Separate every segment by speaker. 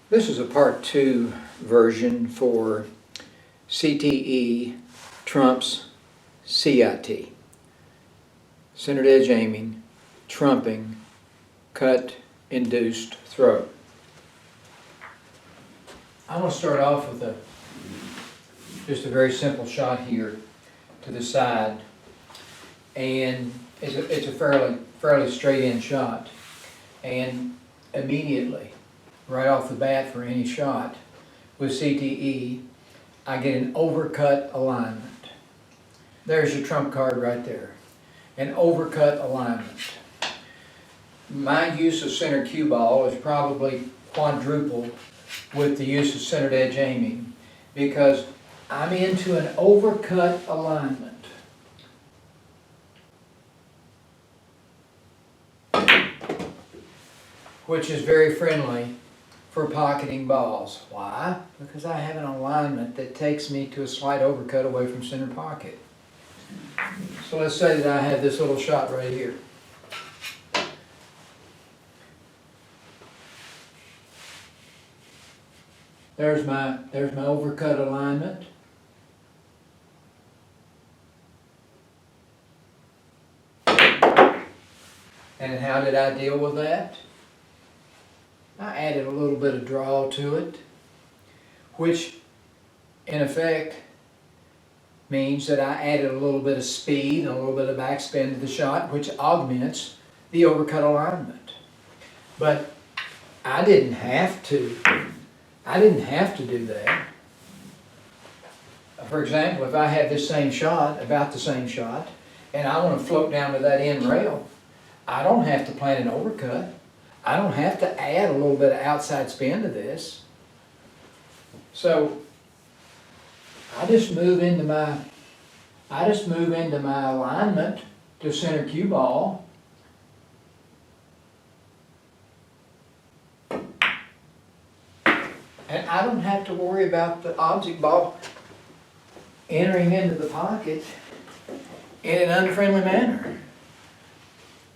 Speaker 1: This is a part 2 version for CTE Trumps CIT. Centered edge aiming, trumping, cut-induced throw. I'm going to start off with just a very simple shot here to the side, and it's a fairly straight in shot, and immediately right off the bat for any shot with CTE, I get an overcut alignment. There's your trump card right there, an overcut alignment. My use of center cue ball is probably quadrupled with the use of centered edge aiming because I'm into an overcut alignment. Which is very friendly for pocketing balls. Why? Because I have an alignment that takes me to a slight overcut away from center pocket. So let's say that I have this little shot right here. There's my overcut alignment. And how did I deal with that? I added a little bit of draw to it, which in effect means that I added a little bit of speed and a little bit of backspin to the shot, which augments the overcut alignment. But I didn't have to do that. For example, if I have this same shot, about the same shot, and I want to float down to that end rail, I don't have to plan an overcut. I don't have to add a little bit of outside spin to this. So I just move into my alignment to center cue ball. And I don't have to worry about the object ball entering into the pocket in an unfriendly manner.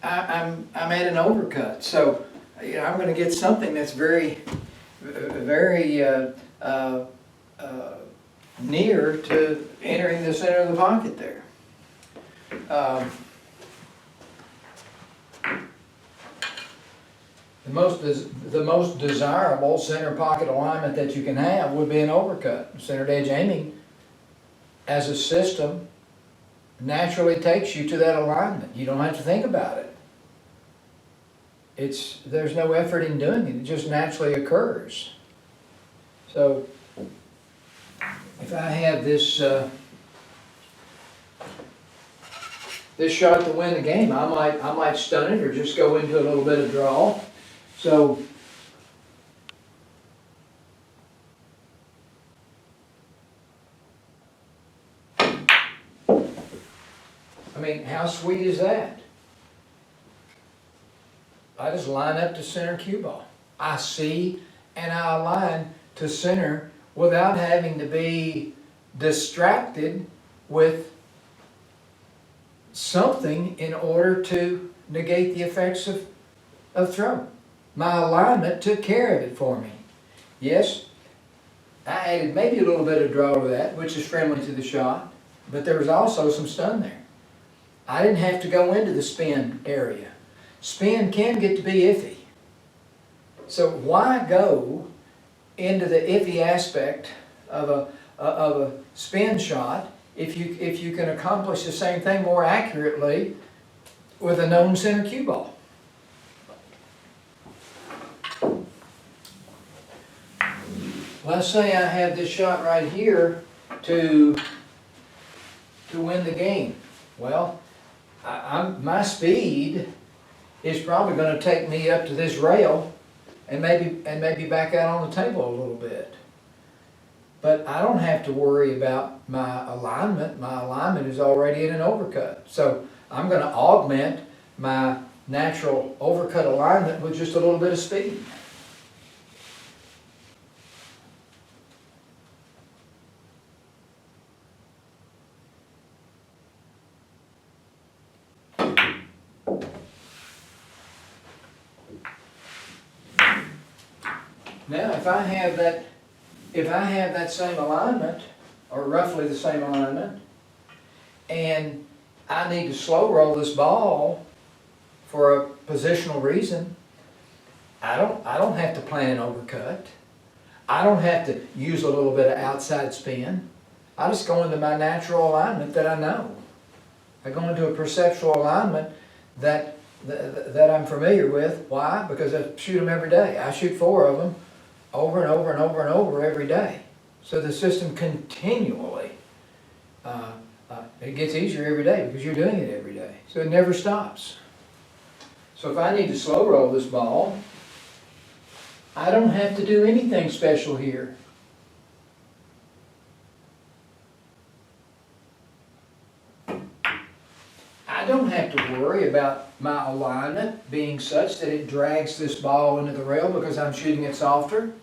Speaker 1: I'm at an overcut, so I'm going to get something that's very near to entering the center of the pocket there. The most desirable center pocket alignment that you can have would be an overcut. Centered edge aiming as a system naturally takes you to that alignment. You don't have to think about it. There's no effort in doing it. It just naturally occurs. So if I have this shot to win the game, I might stun it or just go into a little bit of draw. So I mean, how sweet is that? I just line up to center cue ball. I see and I align to center without having to be distracted with something in order to negate the effects of throw. My alignment took care of it for me. Yes, I added maybe a little bit of draw to that, which is friendly to the shot, but there was also some stun there. I didn't have to go into the spin area. Spin can get to be iffy. So why go into the iffy aspect of a spin shot if you can accomplish the same thing more accurately with a known center cue ball? Let's say I have this shot right here to win the game. Well, my speed is probably going to take me up to this rail and maybe back out on the table a little bit. But I don't have to worry about my alignment. My alignment is already in an overcut. So I'm going to augment my natural overcut alignment with just a little bit of speed. Now, if I have that same alignment, or roughly the same alignment, and I need to slow roll this ball for a positional reason, I don't have to plan an overcut. I don't have to use a little bit of outside spin. I just go into my natural alignment that I know. I go into a perceptual alignment that I'm familiar with. Why? Because I shoot them every day. I shoot 4 of them over and over and over and over every day. So the system continually, it gets easier every day because you're doing it every day. So it never stops. So if I need to slow roll this ball, I don't have to do anything special here. I don't have to worry about my alignment being such that it drags this ball into the rail because I'm shooting it softer.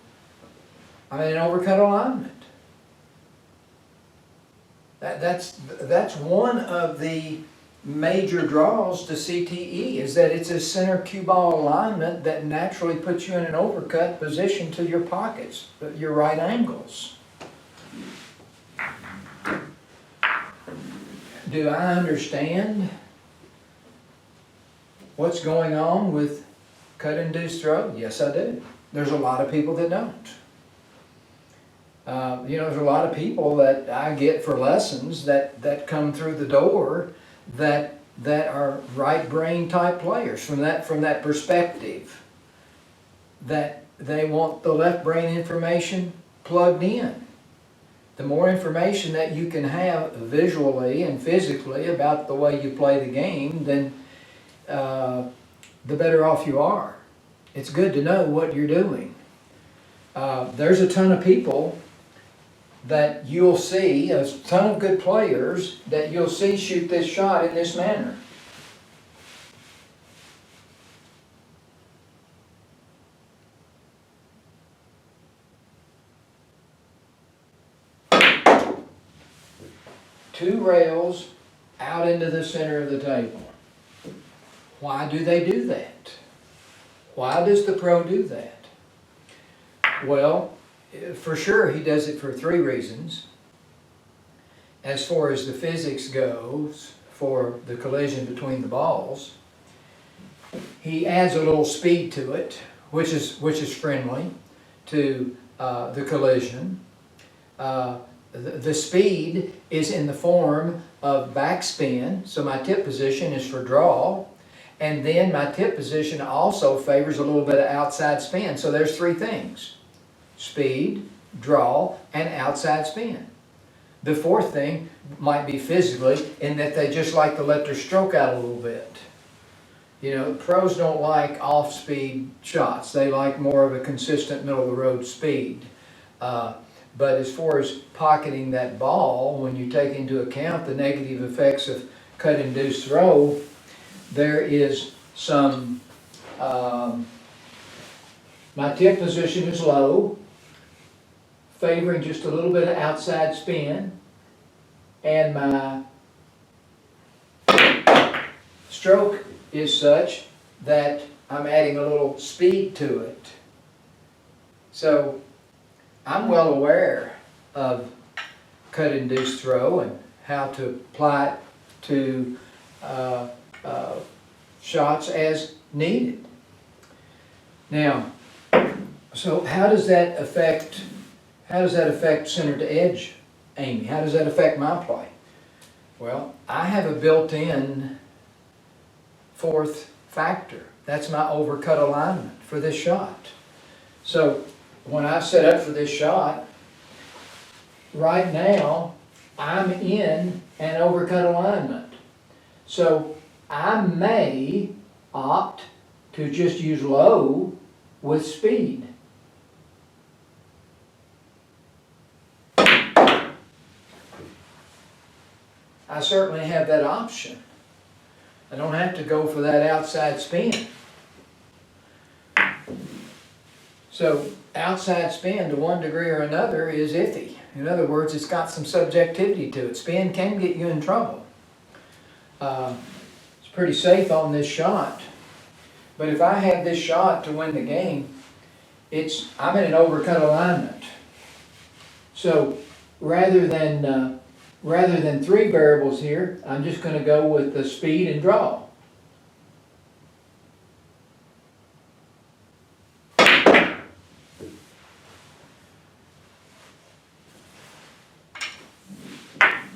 Speaker 1: I'm in an overcut alignment. That's one of the major draws to CTE, is that it's a center cue ball alignment that naturally puts you in an overcut position to your pockets, your right angles. Do I understand what's going on with cut-induced throw? Yes, I do. There's a lot of people that don't. There's a lot of people that I get for lessons that come through the door that are right brain type players from that perspective, that they want the left brain information plugged in. The more information that you can have visually and physically about the way you play the game, then the better off you are. It's good to know what you're doing. There's a ton of people that you'll see, a ton of good players that you'll see shoot this shot in this manner. Two rails out into the center of the table. Why do they do that? Why does the pro do that? Well, for sure he does it for 3 reasons. As far as the physics goes for the collision between the balls, he adds a little speed to it, which is friendly to the collision. The speed is in the form of backspin, so my tip position is for draw, and then my tip position also favors a little bit of outside spin. So there's 3 things: speed, draw, and outside spin. The 4th thing might be physically, in that they just like to let their stroke out a little bit. Pros don't like off-speed shots. They like more of a consistent middle-of-the-road speed. But as far as pocketing that ball, when you take into account the negative effects of cut-induced throw, there is some, my tip position is low, favoring just a little bit of outside spin, and my stroke is such that I'm adding a little speed to it. So I'm well aware of cut-induced throw and how to apply it to shots as needed. Now, so how does that affect center to edge aiming? How does that affect my play? Well, I have a built-in 4th factor. That's my overcut alignment for this shot. So when I set up for this shot, right now I'm in an overcut alignment. So I may opt to just use low with speed. I certainly have that option. I don't have to go for that outside spin. So outside spin to one degree or another is iffy. In other words, it's got some subjectivity to it. Spin can get you in trouble. It's pretty safe on this shot. But if I have this shot to win the game, I'm in an overcut alignment. So rather than three variables here, I'm just going to go with the speed and draw.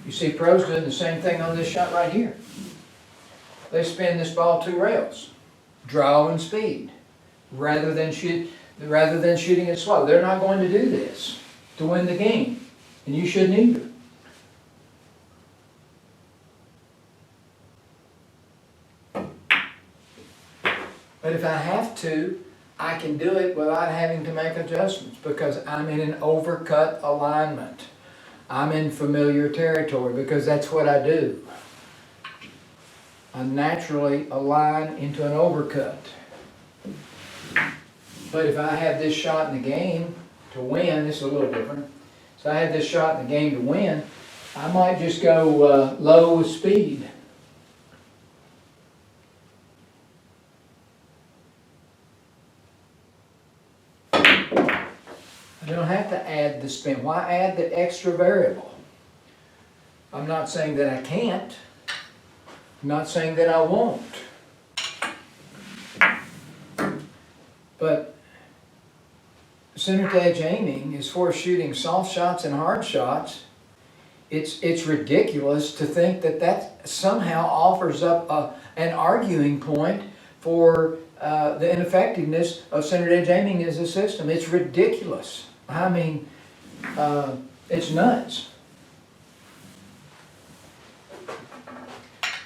Speaker 1: You see pros doing the same thing on this shot right here. They spin this ball 2 rails, draw and speed, rather than shooting it slow. They're not going to do this to win the game, and you shouldn't either. But if I have to, I can do it without having to make adjustments because I'm in an overcut alignment. I'm in familiar territory because that's what I do. I naturally align into an overcut. But if I have this shot in the game to win, this is a little different. So I have this shot in the game to win, I might just go low with speed. I don't have to add the spin. Why add the extra variable? I'm not saying that I can't. I'm not saying that I won't. But center to edge aiming is for shooting soft shots and hard shots. It's ridiculous to think that that somehow offers up an arguing point for the ineffectiveness of center to edge aiming as a system. It's ridiculous. I mean, it's nuts.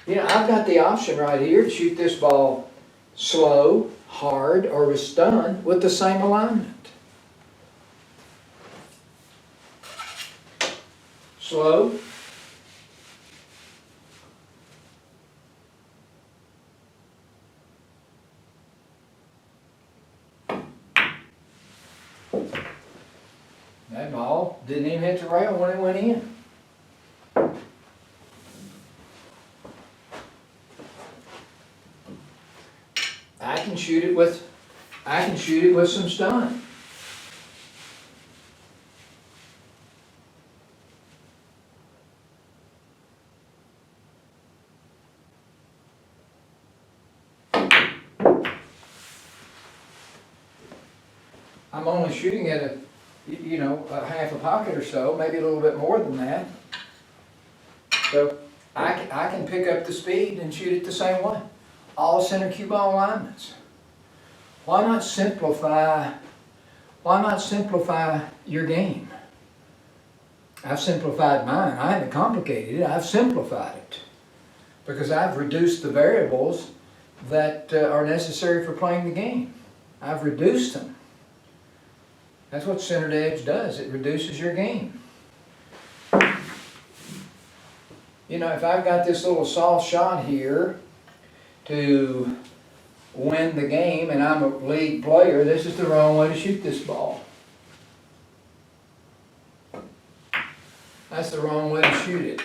Speaker 1: You know, I've got the option right here to shoot this ball slow, hard, or with stun with the same alignment. Slow. That ball didn't even hit the rail when it went in. I can shoot it with some stun. I'm only shooting at a half a pocket or so, maybe a little bit more than that. So I can pick up the speed and shoot it the same way. All center cue ball alignments. Why not simplify your game? I've simplified mine. I haven't complicated it, I've simplified it. Because I've reduced the variables that are necessary for playing the game. I've reduced them. That's what center to edge does. It reduces your game. You know, if I've got this little soft shot here to win the game and I'm a league player, this is the wrong way to shoot this ball. That's the wrong way to shoot it.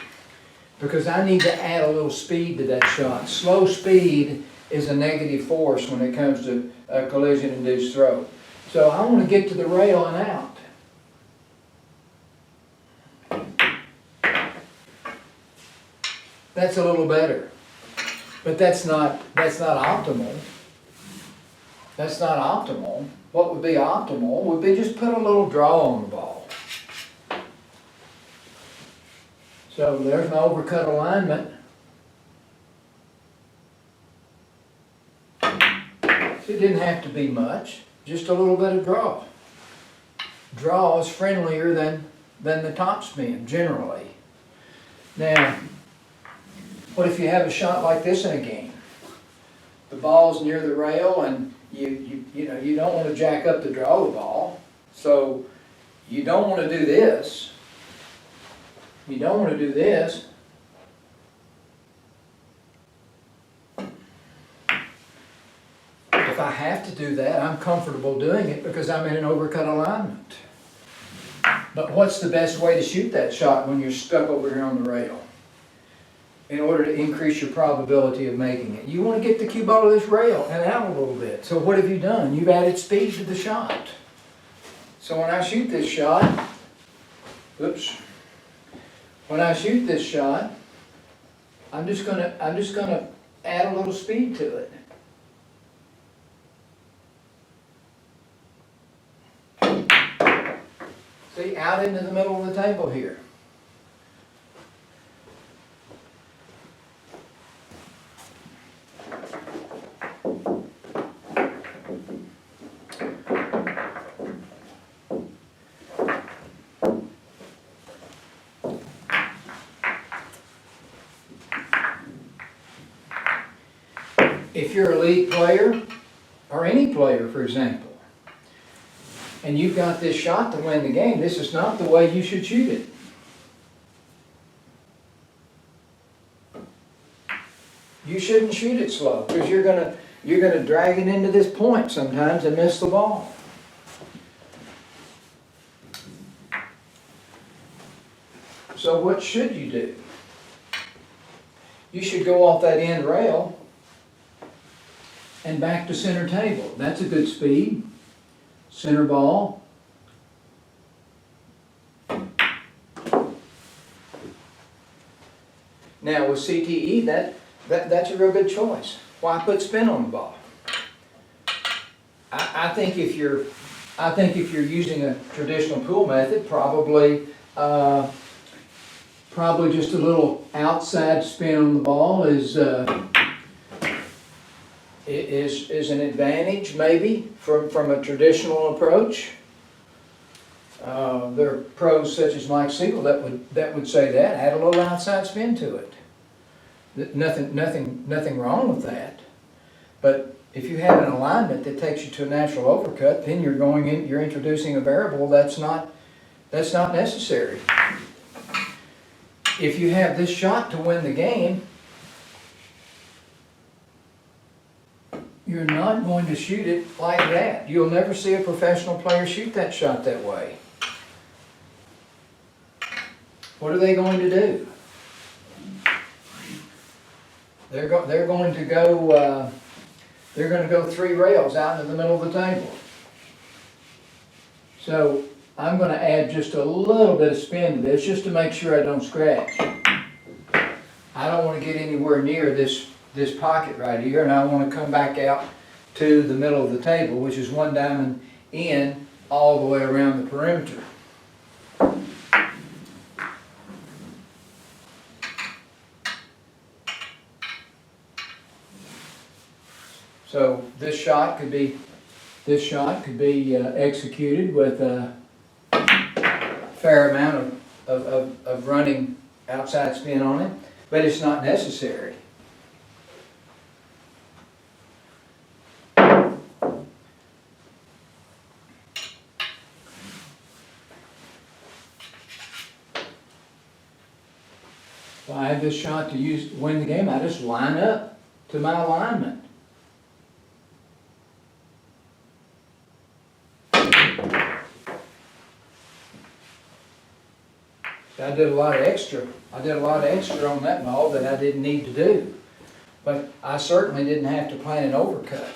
Speaker 1: Because I need to add a little speed to that shot. Slow speed is a negative force when it comes to a collision-induced throw. So I want to get to the rail and out. That's a little better. But that's not optimal. That's not optimal. What would be optimal would be just put a little draw on the ball. So there's my overcut alignment. It didn't have to be much. Just a little bit of draw. Draw is friendlier than the topspin, generally. Now, what if you have a shot like this in a game? The ball's near the rail and you don't want to jack up the draw of the ball. So you don't want to do this. You don't want to do this. If I have to do that, I'm comfortable doing it because I'm in an overcut alignment. But what's the best way to shoot that shot when you're stuck over here on the rail? In order to increase your probability of making it. You want to get the cue ball to this rail and out a little bit. So what have you done? You've added speed to the shot. So when I shoot this shot, oops, when I shoot this shot, I'm just gonna add a little speed to it. See, out into the middle of the table here. If you're a league player, or any player for example, and you've got this shot to win the game, this is not the way you should shoot it. You shouldn't shoot it slow, because you're gonna drag it into this point sometimes and miss the ball. So what should you do? You should go off that end rail and back to center table. That's a good speed. Center ball. Now with CTE, that's a real good choice. Why put spin on the ball? I think if you're using a traditional pool method, probably just a little outside spin on the ball is an advantage, maybe, from a traditional approach. There are pros such as Mike Siegel that would say that. Add a little outside spin to it. Nothing wrong with that. But if you have an alignment that takes you to a natural overcut, then you're introducing a variable that's not necessary. If you have this shot to win the game, you're not going to shoot it like that. You'll never see a professional player shoot that shot that way. What are they going to do? They're going to go 3 rails out into the middle of the table. So I'm going to add just a little bit of spin to this just to make sure I don't scratch. I don't want to get anywhere near this pocket right here, and I want to come back out to the middle of the table, which is 1 diamond in all the way around the perimeter. So this shot could be executed with a fair amount of running outside spin on it, but it's not necessary. If I have this shot to win the game, I just line up to my alignment. I did a lot of extra on that ball that I didn't need to do. But I certainly didn't have to plan an overcut.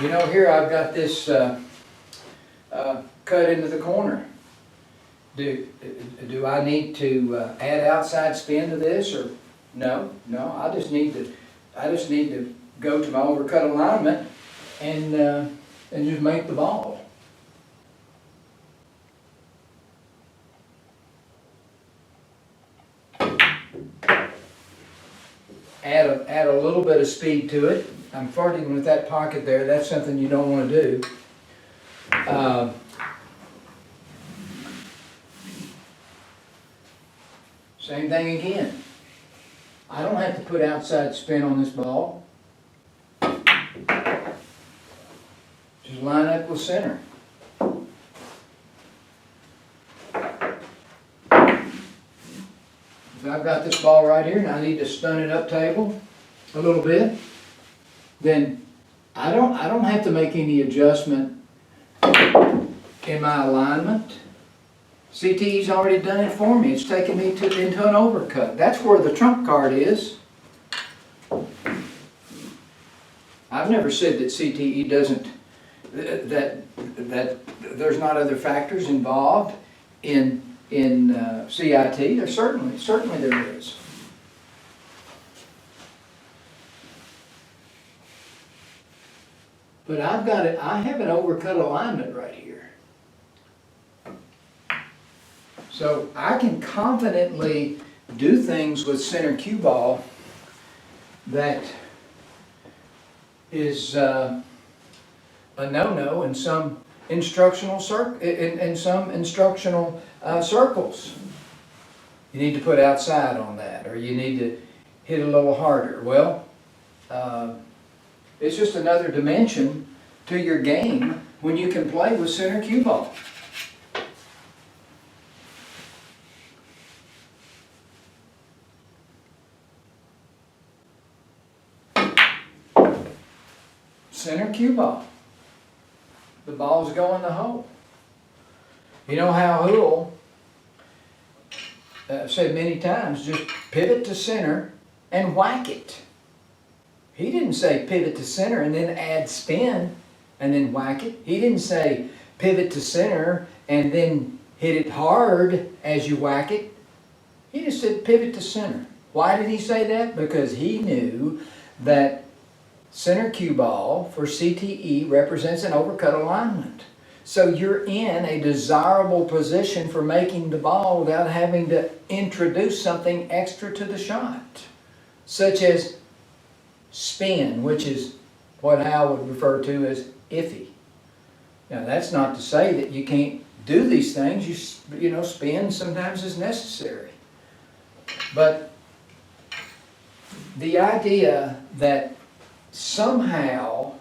Speaker 1: You know, here I've got this cut into the corner. Do I need to add outside spin to this, or no? I just need to go to my overcut alignment and just make the ball. Add a little bit of speed to it. I'm farting with that pocket there. That's something you don't want to do. Same thing again. I don't have to put outside spin on this ball. Just line up with center. If I've got this ball right here and I need to stun it up table a little bit, then I don't have to make any adjustment in my alignment. CTE's already done it for me. It's taken me into an overcut. That's where the trump card is. I've never said that CTE that there's not other factors involved in CIT. There certainly there is. But I have an overcut alignment right here. So I can confidently do things with center cue ball that is a no-no in some instructional circles. You need to put outside on that, or you need to hit a little harder. Well, it's just another dimension to your game when you can play with center cue ball. Center cue ball. The ball's going the hole. You know how Hool, I've said many times, just pivot to center and whack it. He didn't say pivot to center and then add spin and then whack it. He didn't say pivot to center and then hit it hard as you whack it. He just said pivot to center. Why did he say that? Because he knew that center cue ball for CTE represents an overcut alignment. So you're in a desirable position for making the ball without having to introduce something extra to the shot, such as spin, which is what Hal would refer to as iffy. Now that's not to say that you can't do these things. You know, spin sometimes is necessary. But the idea that somehow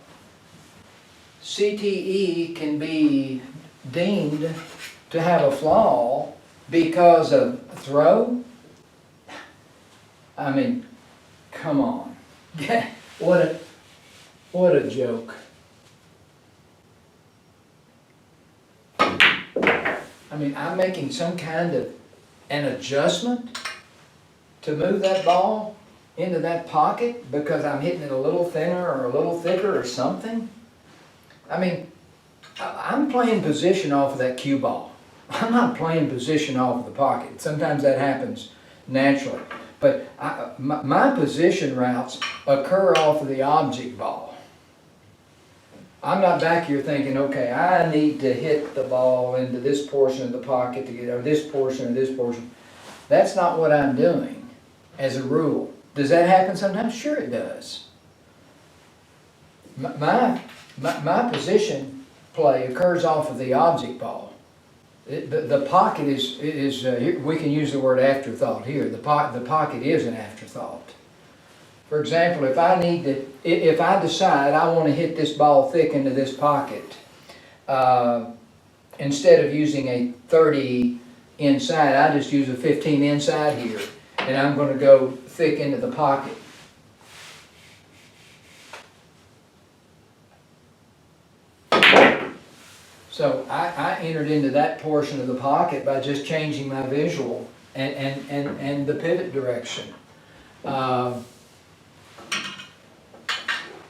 Speaker 1: CTE can be deemed to have a flaw because of throw, I mean, come on. What a joke. I mean, I'm making some kind of an adjustment to move that ball into that pocket because I'm hitting it a little thinner or a little thicker or something. I mean, I'm playing position off of that cue ball. I'm not playing position off of the pocket. Sometimes that happens naturally. But my position routes occur off of the object ball. I'm not back here thinking, okay, I need to hit the ball into this portion of the pocket to get, or this portion or this portion. That's not what I'm doing as a rule. Does that happen sometimes? Sure it does. My position play occurs off of the object ball. The pocket is we can use the word afterthought here. The pocket is an afterthought. For example, if I decide I want to hit this ball thick into this pocket, instead of using a 30 inside, I just use a 15 inside here, and I'm going to go thick into the pocket. So I entered into that portion of the pocket by just changing my visual and the pivot direction.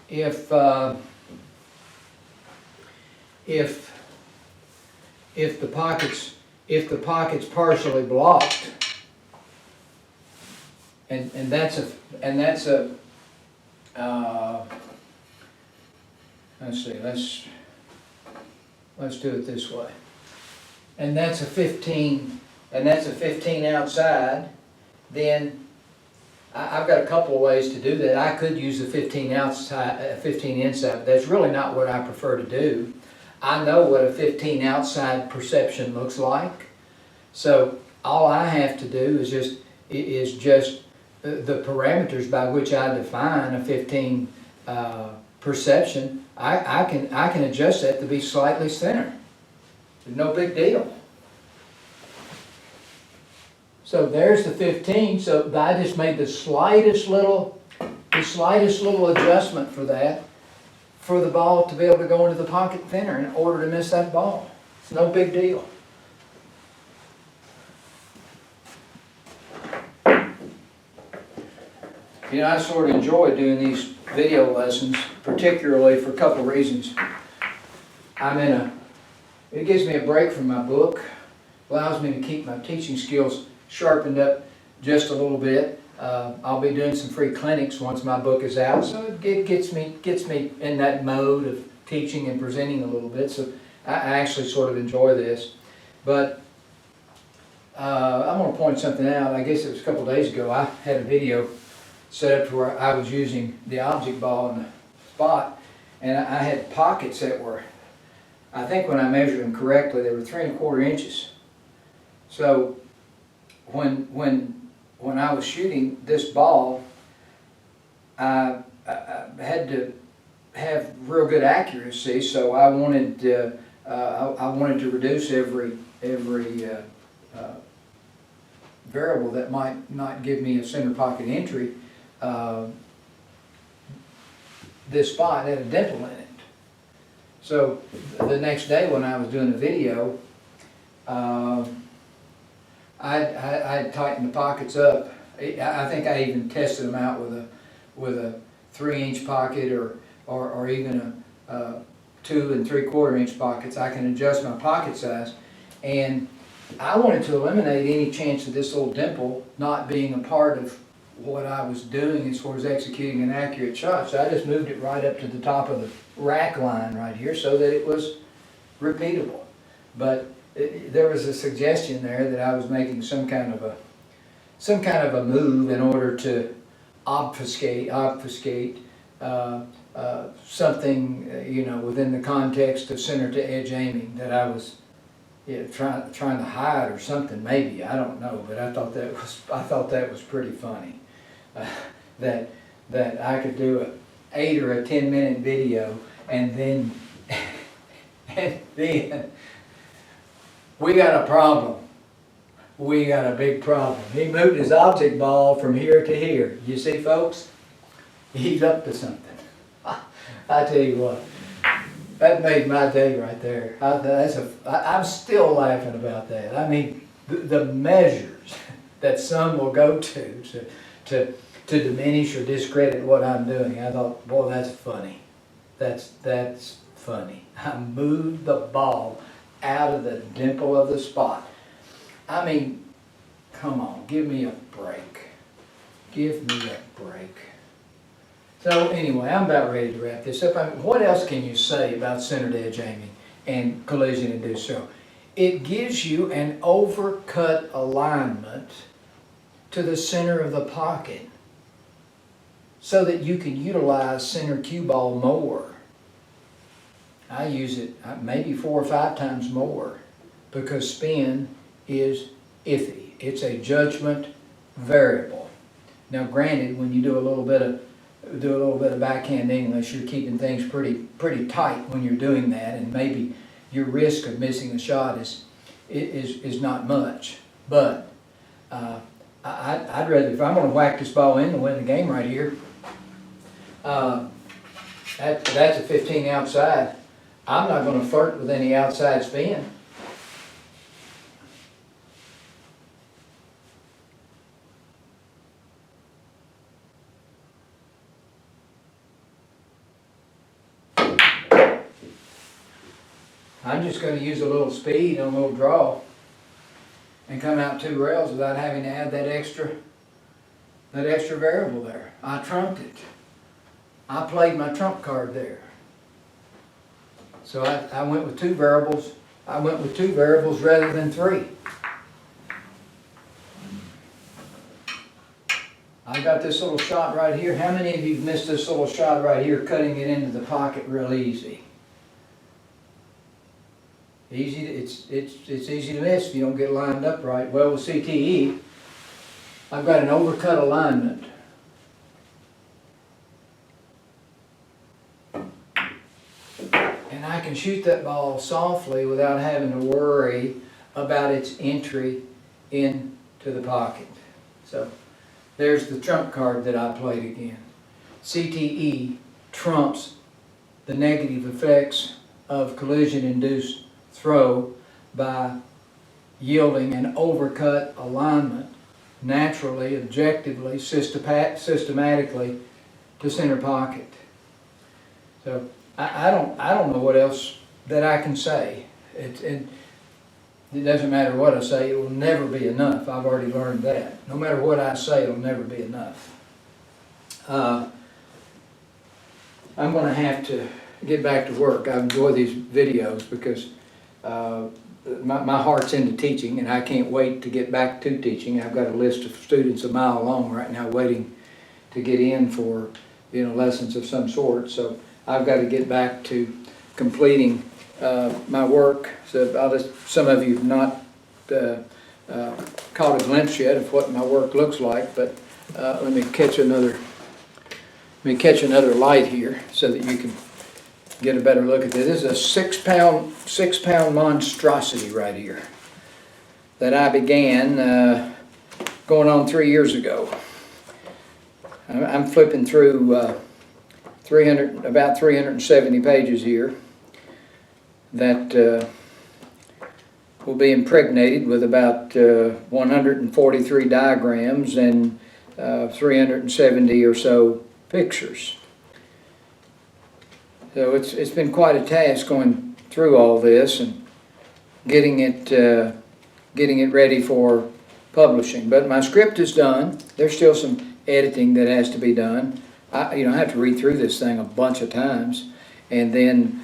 Speaker 1: If the pocket's partially blocked, and that's a let's see, let's do it this way. And that's a 15 outside, then I've got a couple of ways to do that. I could use a 15 outside, 15 inside, but that's really not what I prefer to do. I know what a 15 outside perception looks like. So all I have to do is just the parameters by which I define a 15 perception. I can adjust that to be slightly thinner. No big deal. So there's the 15. So I just made the slightest little adjustment for that, for the ball to be able to go into the pocket thinner in order to miss that ball. It's no big deal. You know, I sort of enjoy doing these video lessons, particularly for a couple of reasons. it gives me a break from my book, allows me to keep my teaching skills sharpened up just a little bit. I'll be doing some free clinics once my book is out, so it gets me in that mode of teaching and presenting a little bit. So I actually sort of enjoy this. But I'm going to point something out. I guess it was a couple days ago. I had a video set up to where I was using the object ball in the spot, and I had pockets that were, I think when I measured them correctly, they were 3 1/4 inches. So when I was shooting this ball, I had to have real good accuracy. So I wanted to reduce every variable that might not give me a center pocket entry. This spot had a dimple in it. So the next day when I was doing the video, I tightened the pockets up. I think I even tested them out with a 3-inch pocket or even a 2 3/4 inch pockets. I can adjust my pocket size, and I wanted to eliminate any chance of this little dimple not being a part of what I was doing as far as executing an accurate shot. So I just moved it right up to the top of the rack line right here so that it was repeatable. But there was a suggestion there that I was making some kind of a move in order to obfuscate something, within the context of center to edge aiming, that I was trying to hide or something. Maybe, I don't know, but I thought that was pretty funny. That I could do an 8 or a 10-minute video, and then we got a problem. We got a big problem. He moved his object ball from here to here. You see, folks? He's up to something. I tell you what, that made my day right there. I'm still laughing about that. I mean, the measures that some will go to diminish or discredit what I'm doing. I thought, boy, that's funny. That's funny. I moved the ball out of the dimple of the spot. I mean, come on, give me a break. Give me a break. So anyway, I'm about ready to wrap this up. What else can you say about center to edge aiming and collision-induced throw? It gives you an overcut alignment to the center of the pocket so that you can utilize center cue ball more. I use it maybe 4 or 5 times more because spin is iffy. It's a judgment variable. Now granted, when you do a little bit of backhand English, you're keeping things pretty tight when you're doing that, and maybe your risk of missing a shot is not much. But I'd rather, if I'm going to whack this ball in to win the game right here, that's a 15 outside. I'm not going to flirt with any outside spin. I'm just going to use a little speed and a little draw and come out 2 rails without having to add that extra variable there. I trumped it. I played my trump card there. So I went with 2 variables. I went with 2 variables rather than 3. I got this little shot right here. How many of you missed this little shot right here, cutting it into the pocket real easy? It's easy to miss if you don't get lined up right. Well, with CTE, I've got an overcut alignment. And I can shoot that ball softly without having to worry about its entry into the pocket. So there's the trump card that I played again. CTE trumps the negative effects of collision-induced throw by yielding an overcut alignment naturally, objectively, systematically to center pocket. So I don't know what else that I can say. It doesn't matter what I say, it will never be enough. I've already learned that. No matter what I say, it'll never be enough. I'm going to have to get back to work. I enjoy these videos because my heart's into teaching, and I can't wait to get back to teaching. I've got a list of students a mile long right now waiting to get in for lessons of some sort. So I've got to get back to completing my work. So some of you have not caught a glimpse yet of what my work looks like, but let me catch another light here so that you can get a better look at this. This is a six pound monstrosity right here that I began going on 3 years ago. I'm flipping through about 370 pages here that will be impregnated with about 143 diagrams and 370 or so pictures. So it's been quite a task going through all this and getting it ready for publishing. But my script is done. There's still some editing that has to be done. I have to read through this thing a bunch of times, and then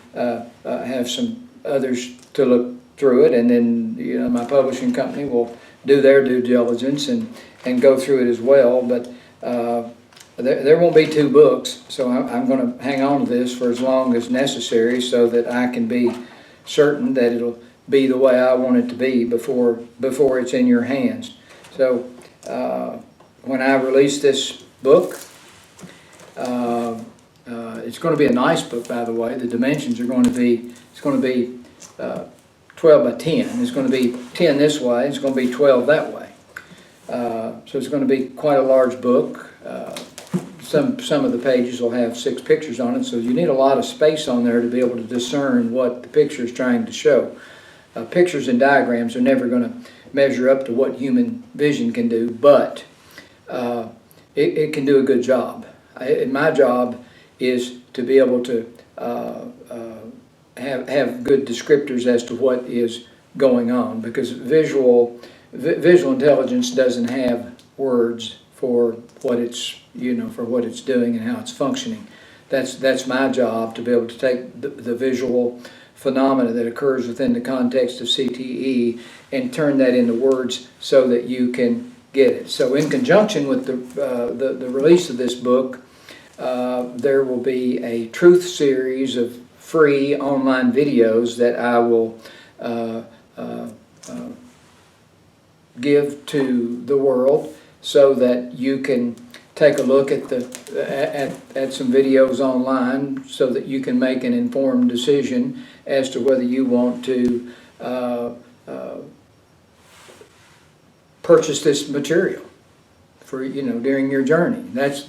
Speaker 1: have some others to look through it, and then my publishing company will do their due diligence and go through it as well. But there won't be 2 books, so I'm going to hang on to this for as long as necessary so that I can be certain that it'll be the way I want it to be before it's in your hands. So when I release this book, it's going to be a nice book, by the way. The dimensions are going to be, 12 by 10. It's going to be 10 this way, it's going to be 12 that way. So it's going to be quite a large book. Some of the pages will have 6 pictures on it, so you need a lot of space on there to be able to discern what the picture is trying to show. Pictures and diagrams are never going to measure up to what human vision can do, but it can do a good job. My job is to be able to have good descriptors as to what is going on, because visual intelligence doesn't have words for what it's doing and how it's functioning. That's my job, to be able to take the visual phenomena that occurs within the context of CTE and turn that into words so that you can get it. So in conjunction with the release of this book, there will be a truth series of free online videos that I will give to the world, so that you can take a look at some videos online, so that you can make an informed decision as to whether you want to purchase this material for during your journey. That's